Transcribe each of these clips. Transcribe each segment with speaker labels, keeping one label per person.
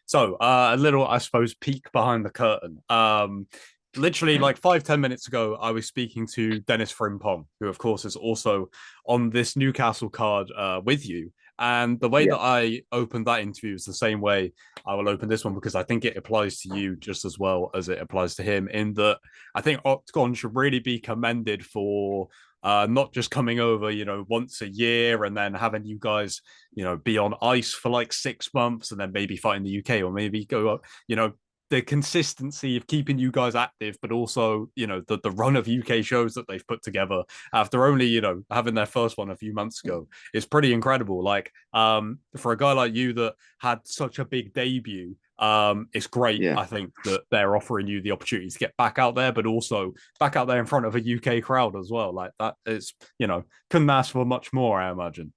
Speaker 1: So, a little, I suppose, peek behind the curtain. Literally like 5-10 minutes ago, I was speaking to Dennis Frimpong, who, of course, is also on this Newcastle card with you. And the way
Speaker 2: Yeah,
Speaker 1: that I opened that interview is the same way I will open this one because I think it applies to you just as well as it applies to him. In that, I think Octagon should really be commended for not just coming over, once a year and then having you guys, be on ice for like 6 months and then maybe fight in the UK or maybe go up, the consistency of keeping you guys active, but also, the run of UK shows that they've put together after only, having their first one a few months ago is pretty incredible. Like, for a guy like you that had such a big debut, it's great,
Speaker 2: yeah,
Speaker 1: I think, that they're offering you the opportunity to get back out there, but also back out there in front of a UK crowd as well. Like that is, couldn't ask for much more, I imagine.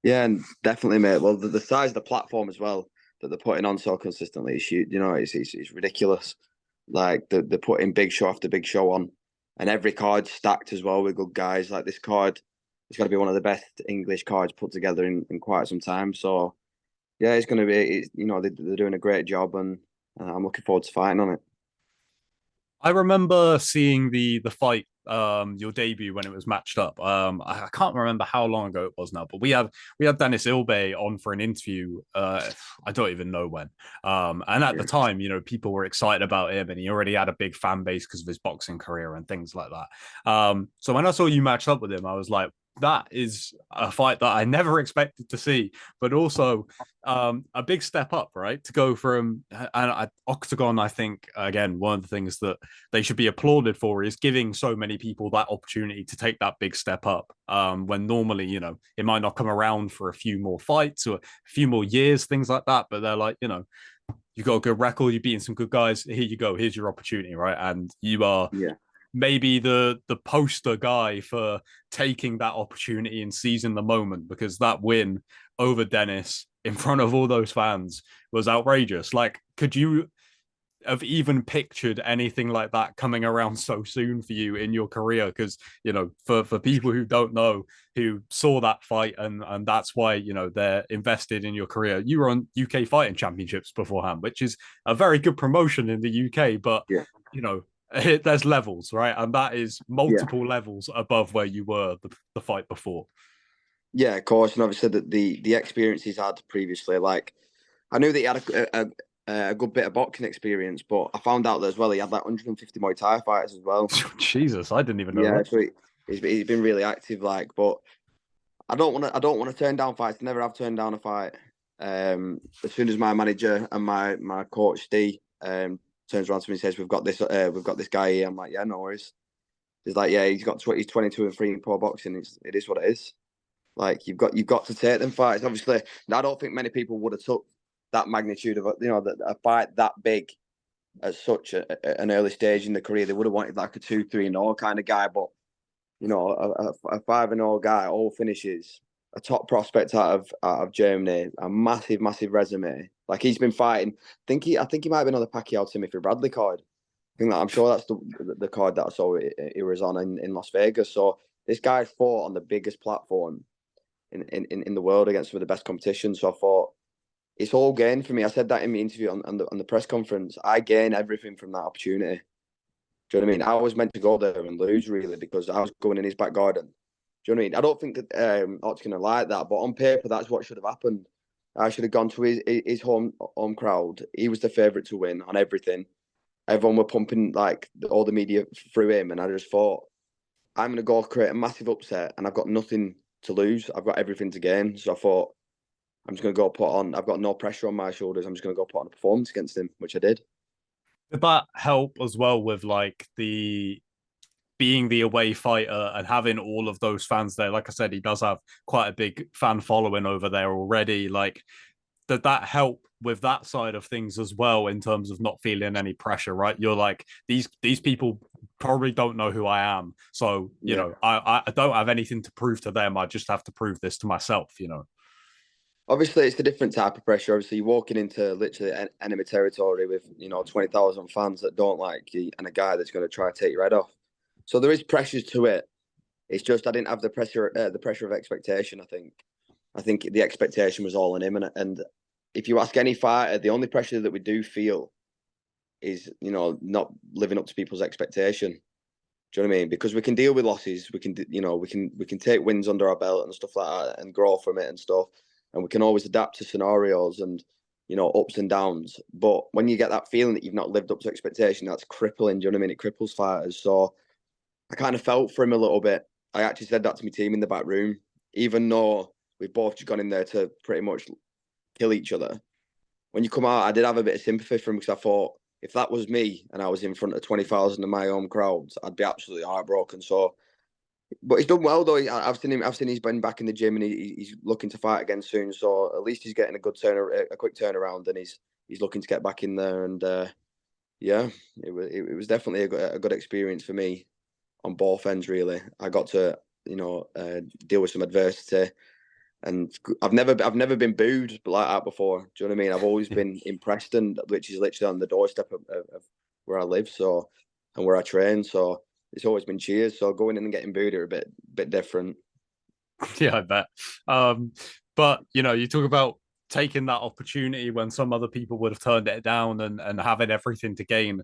Speaker 2: yeah, and definitely, mate. Well, the size of the platform as well that they're putting on so consistently is huge. It's ridiculous. Like they're putting big show after big show on, and every card's stacked as well with good guys. Like this card, it's got to be one of the best English cards put together in quite some time. So yeah, it's going to be. They're doing a great job, and I'm looking forward to fighting on it.
Speaker 1: I remember seeing the fight, your debut when it was matched up. I can't remember how long ago it was now, but we had Dennis Ilbay on for an interview. I don't even know when. And at the
Speaker 2: Yeah,
Speaker 1: time, people were excited about him, and he already had a big fan base because of his boxing career and things like that. So when I saw you matched up with him, I was like, that is a fight that I never expected to see, but also a big step up, right? To go from and Octagon, I think again, one of the things that they should be applauded for is giving so many people that opportunity to take that big step up. When normally, it might not come around for a few more fights or a few more years, things like that. But they're like, you got a good record, you're beating some good guys. Here you go. Here's your opportunity, right? And you are
Speaker 2: yeah,
Speaker 1: maybe the poster guy for taking that opportunity and seizing the moment because that win over Dennis in front of all those fans was outrageous. Like, could you have even pictured anything like that coming around so soon for you in your career? Because for people who don't know, who saw that fight and that's why they're invested in your career. You were on UK fighting championships beforehand, which is a very good promotion in the UK, but
Speaker 2: yeah,
Speaker 1: you know. There's levels, right? And that is
Speaker 2: yeah.
Speaker 1: multiple levels above where you were the fight before.
Speaker 2: Yeah, of course, and obviously the experience he's had previously, like I knew that he had a good bit of boxing experience, but I found out that as well he had like 150 Muay Thai fights as well.
Speaker 1: Jesus, I didn't even know
Speaker 2: Yeah,
Speaker 1: that.
Speaker 2: so he's been really active, like. But I don't want to turn down fights. I never have turned down a fight. As soon as my manager and my coach Steve turns around to me and says we've got this guy here, I'm like, yeah, no worries. He's like, yeah, he's 22 and 3 in pro boxing. It is what it is. Like you've got to take them fights. Obviously, I don't think many people would have took that magnitude of a fight that big at such an early stage in the career. They would have wanted like a 2-3-0 kind of guy, but a 5-0 guy, all finishes, a top prospect out of Germany, a massive massive resume. Like he's been fighting. I think he might have been on the Pacquiao Timothy Bradley card. I'm sure that's the card that I saw he was on in Las Vegas. So this guy fought on the biggest platform in the world against some of the best competition. So I thought it's all gain for me. I said that in the interview on the press conference. I gain everything from that opportunity. Do you know what I mean? I was meant to go there and lose really because I was going in his back garden. Do you know what I mean? I don't think that Octagon like that, but on paper that's what should have happened. I should have gone to his home crowd. He was the favourite to win on everything. Everyone were pumping like all the media through him, and I just thought I'm going to go create a massive upset, and I've got nothing to lose. I've got everything to gain. So I thought I'm just going to go put on. I've got no pressure on my shoulders. I'm just going to go put on a performance against him, which I did.
Speaker 1: Did that help as well with like the being the away fighter and having all of those fans there? Like I said, he does have quite a big fan following over there already. Like, did that help with that side of things as well in terms of not feeling any pressure? Right, you're like these people probably don't know who I am, so
Speaker 2: Yeah.
Speaker 1: I don't have anything to prove to them. I just have to prove this to myself.
Speaker 2: Obviously, it's a different type of pressure. Obviously, you're walking into literally enemy territory with 20,000 fans that don't like you and a guy that's going to try to take your head off. So there is pressures to it. It's just I didn't have the pressure of expectation. I think the expectation was all on him, and if you ask any fighter, the only pressure that we do feel is, not living up to people's expectation. Do you know what I mean? Because we can deal with losses, we can, we can take wins under our belt and stuff like that, and grow from it and stuff, and we can always adapt to scenarios and ups and downs. But when you get that feeling that you've not lived up to expectation, that's crippling. Do you know what I mean? It cripples fighters. So I kind of felt for him a little bit. I actually said that to my team in the back room, even though we've both just gone in there to pretty much kill each other. When you come out, I did have a bit of sympathy for him, because I thought, if that was me and I was in front of 20,000 of my own crowds, I'd be absolutely heartbroken. So, but he's done well though. I've seen he's been back in the gym, and he's looking to fight again soon. So at least he's getting a quick turnaround, and he's looking to get back in there. And yeah, it was definitely a good experience for me on both ends. Really, I got to deal with some adversity. And I've never been booed like that before. Do you know what I mean? I've always been impressed, and which is literally on the doorstep of where I live, so, and where I train. So it's always been cheers. So going in and getting booed are a bit different.
Speaker 1: Yeah, I bet. But you talk about taking that opportunity when some other people would have turned it down, and having everything to gain.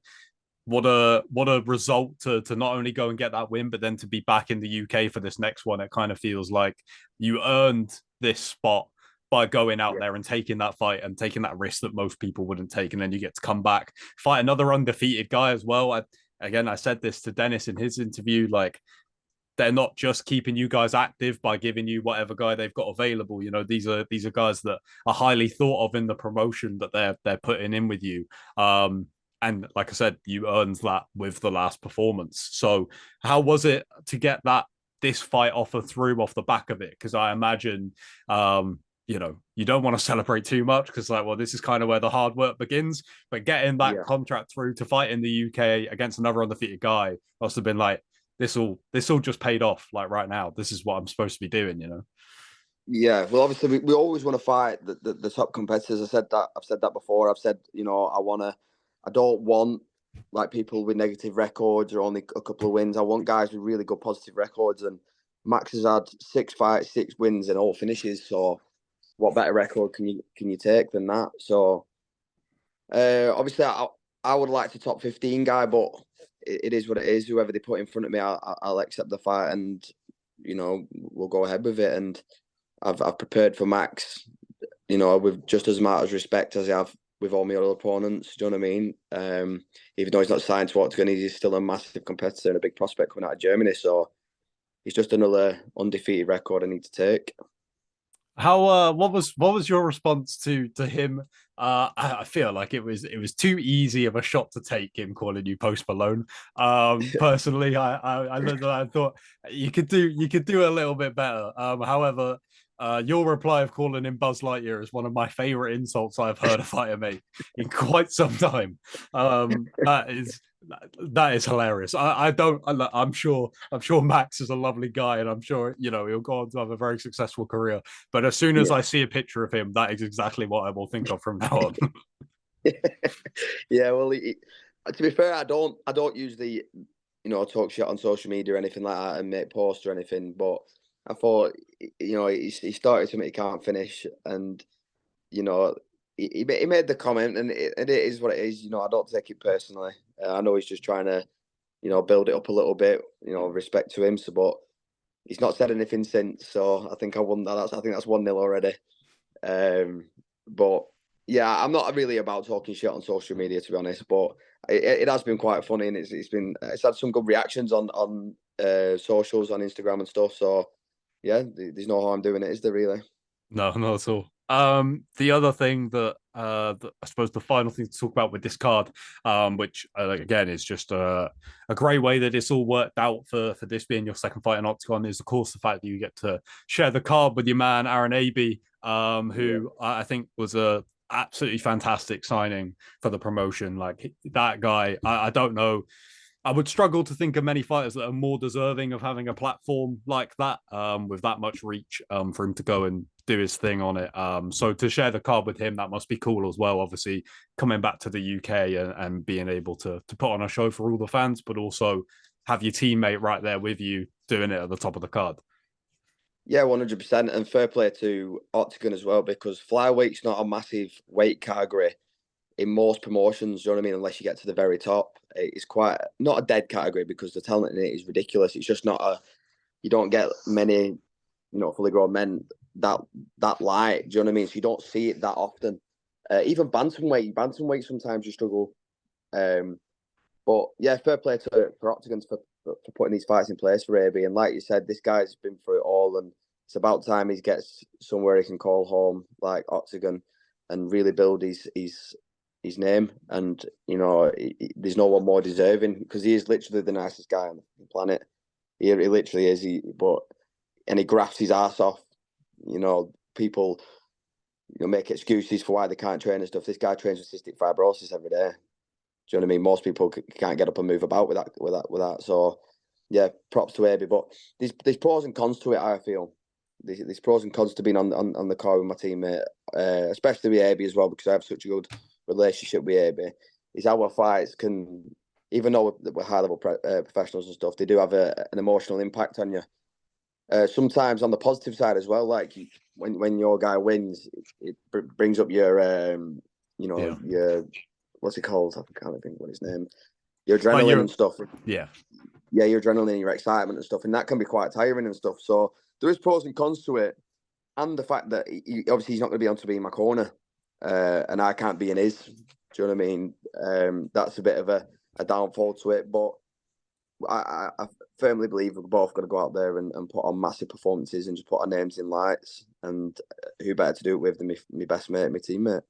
Speaker 1: What a result to not only go and get that win, but then to be back in the UK for this next one. It kind of feels like you earned this spot by going out there and taking that fight and taking that risk that most people wouldn't take, and then you get to come back, fight another undefeated guy as well. I said this to Dennis in his interview, like, they're not just keeping you guys active by giving you whatever guy they've got available. These are guys that are highly thought of in the promotion that they're putting in with you. And like I said, you earned that with the last performance. So how was it to get this fight offer through off the back of it? Because I imagine you don't want to celebrate too much, because this is kind of where the hard work begins. But getting that contract through to fight in the UK against another undefeated guy must have been like, this all just paid off. Like, right now, this is what I'm supposed to be doing.
Speaker 2: Yeah, well, obviously we always want to fight the top competitors. I've said that before. I've said, I don't want like people with negative records or only a couple of wins. I want guys with really good positive records. And Max has had 6 fights, 6 wins, and all finishes. So what better record can you take than that? So obviously I would like to top 15 guy, but it is what it is. Whoever they put in front of me, I'll accept the fight, and we'll go ahead with it. And I've prepared for Max, with just as much as respect as I have with all my other opponents. Do you know what I mean? Even though he's not signed to Oktagon, he's still a massive competitor and a big prospect coming out of Germany. So he's just another undefeated record I need to take.
Speaker 1: How what was your response to him? I feel like it was too easy of a shot to take, him calling you Post Malone. Personally, I thought you could do a little bit better. However, your reply of calling him Buzz Lightyear is one of my favorite insults I've heard a fighter make in quite some time. That is hilarious. I'm sure Max is a lovely guy, and I'm sure he'll go on to have a very successful career. But as soon as I see a picture of him, that is exactly what I will think of from now on.
Speaker 2: Yeah, well, to be fair, I don't usually talk shit on social media or anything like that and make posts or anything. But I thought he started something he can't finish, and he made the comment, and it is what it is. I don't take it personally. I know he's just trying to build it up a little bit. Respect to him. So, but he's not said anything since. So I think I won that. I think that's 1-0 already. But yeah, I'm not really about talking shit on social media, to be honest. But it has been quite funny, and it's had some good reactions on socials, on Instagram and stuff. So yeah, there's no harm doing it, is there really?
Speaker 1: No, not at all. The other thing that I suppose the final thing to talk about with this card, which again is just a great way that it's all worked out for this being your second fight in Octagon, is of course the fact that you get to share the card with your man Aaron Abbey, who I think was a absolutely fantastic signing for the promotion. Like, that guy, I don't know. I would struggle to think of many fighters that are more deserving of having a platform like that, with that much reach, for him to go and do his thing on it. So to share the card with him, that must be cool as well. Obviously, coming back to the UK and being able to put on a show for all the fans, but also have your teammate right there with you doing it at the top of the card.
Speaker 2: Yeah, 100%. And fair play to Octagon as well, because flyweight's not a massive weight category in most promotions, you know what I mean? Unless you get to the very top. It's quite not a dead category because the talent in it is ridiculous. It's just not you don't get many, fully grown men that light. Do you know what I mean? So you don't see it that often. Even bantamweight sometimes you struggle. But yeah, fair play for Octagon for putting these fights in place for AB. And like you said, this guy's been through it all, and it's about time he gets somewhere he can call home, like Octagon, and really build his name. And there's no one more deserving, because he is literally the nicest guy on the planet. He literally is. And he grafts his ass off. People make excuses for why they can't train and stuff. This guy trains with cystic fibrosis every day. Do you know what I mean? Most people can't get up and move about with that. So, yeah, props to AB. But there's pros and cons to it. I feel there's pros and cons to being on the car with my teammate, especially with AB as well, because I have such a good relationship with AB. Is our fights can, even though we're high level professionals and stuff, they do have an emotional impact on you. Sometimes on the positive side as well, like when your guy wins, it brings up your your, what's it called? I can't think what his name. Your adrenaline and stuff.
Speaker 1: Yeah,
Speaker 2: your adrenaline, your excitement and stuff, and that can be quite tiring and stuff. So there is pros and cons to it, and the fact that obviously he's not going to be able to be in my corner, and I can't be in his. Do you know what I mean? That's a bit of a downfall to it, but I firmly believe we're both going to go out there and put on massive performances and just put our names in lights. And who better to do it with than my best mate, my teammate.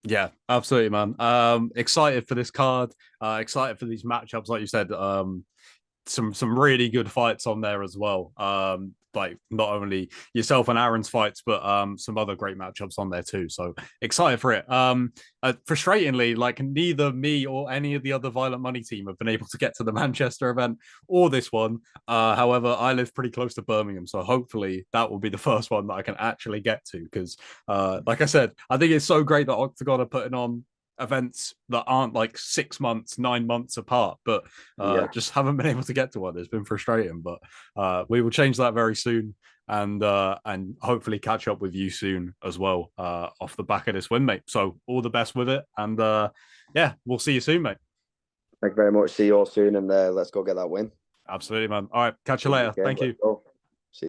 Speaker 1: Yeah, absolutely, man. Excited for this card. Excited for these matchups, like you said. Some really good fights on there as well. Like not only yourself and Aaron's fights, but some other great matchups on there too. So excited for it. Frustratingly, like neither me or any of the other Violent Money team have been able to get to the Manchester event or this one. However, I live pretty close to Birmingham, so hopefully that will be the first one that I can actually get to. Because, like I said, I think it's so great that Octagon are putting on events that aren't like 6 months, 9 months apart, but just haven't been able to get to one. It's been frustrating, but we will change that very soon, and hopefully catch up with you soon as well, off the back of this win, mate. So all the best with it, and yeah, we'll see you soon, mate.
Speaker 2: Thank you very much. See you all soon, and let's go get that win.
Speaker 1: Absolutely, man. All right, catch you later. Thank you.